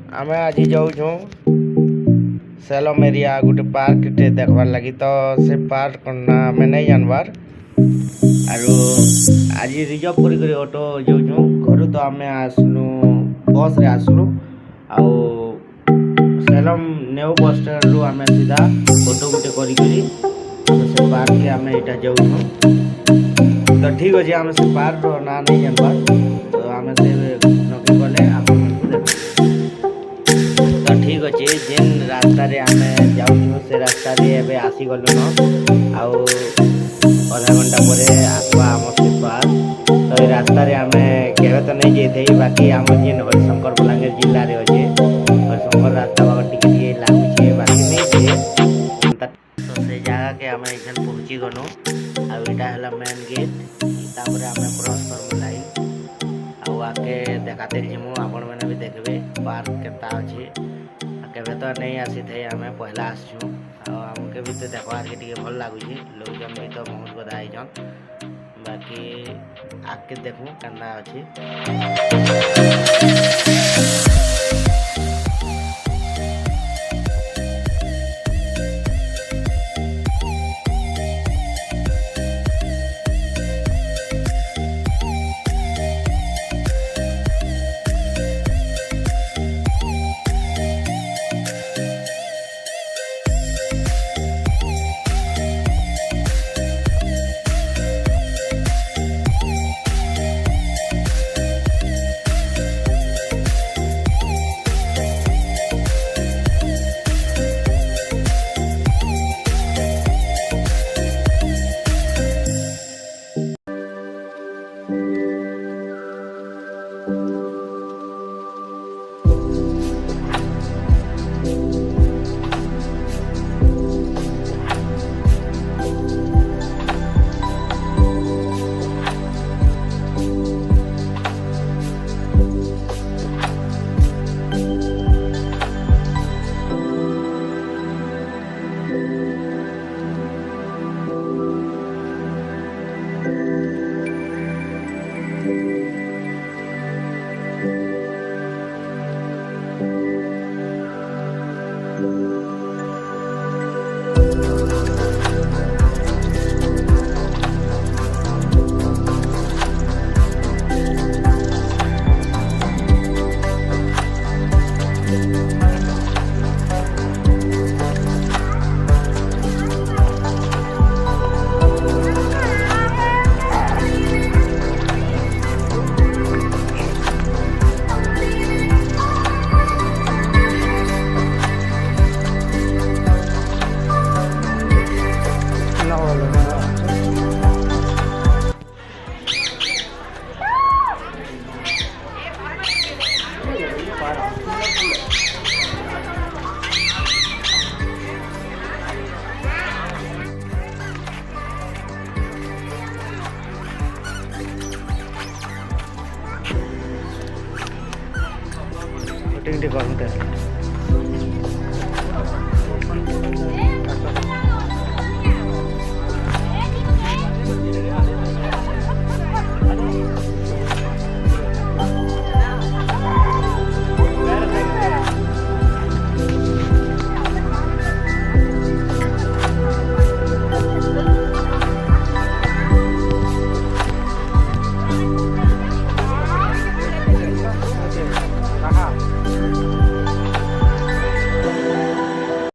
आमे आज जाऊँ सेलम एरिया गोटे पार्क टे देखबार लगी तो से पार्क ना आमे नहीं जानबार आरो आज रिजर्व करी ऑटो जाऊँ घर तो आमे आसलु बस रे आसलु आउ सेलम न्यू बस स्टैंड रु आमे सीधा ऑटो गोटे करी से पार्क के आमे इटा जाऊँ तो ठीक अच्छे आमे से पार्क रो ना नहीं जानबार तो आमे से नकी गले आपन तो ठीक अच्छे जेन रास्ता रे आमे जाऊँ से रास्ता रे एबे आसी गलु न आउ आधा घंटा पर आसवा आम से पार्क तो ये रास्ता रे आमे केबे तो नहीं जाइथे बाकी आम जेन हरिशंकर बलांगीर जिल्ला रे अच्छे हरिशंकर रास्ता बाग टिके लागुचे बाकी नहीं छे तो से जगह के आमे इधर पहुंची गनु आ एटा हला मेन गेट तापर आमे क्रॉस करमु लाइन आ आके देखाते जिमु आपण माने भी देखबे पार्क केता अछि केबे तो नहीं आसी थे आमे पहला आसछु आ हमके भी तो देखबार के टिके भल लागुची लोग जन भी तो बहुत बधा आइजन बाकी आके देखू केना अछि शूटिंग टी करते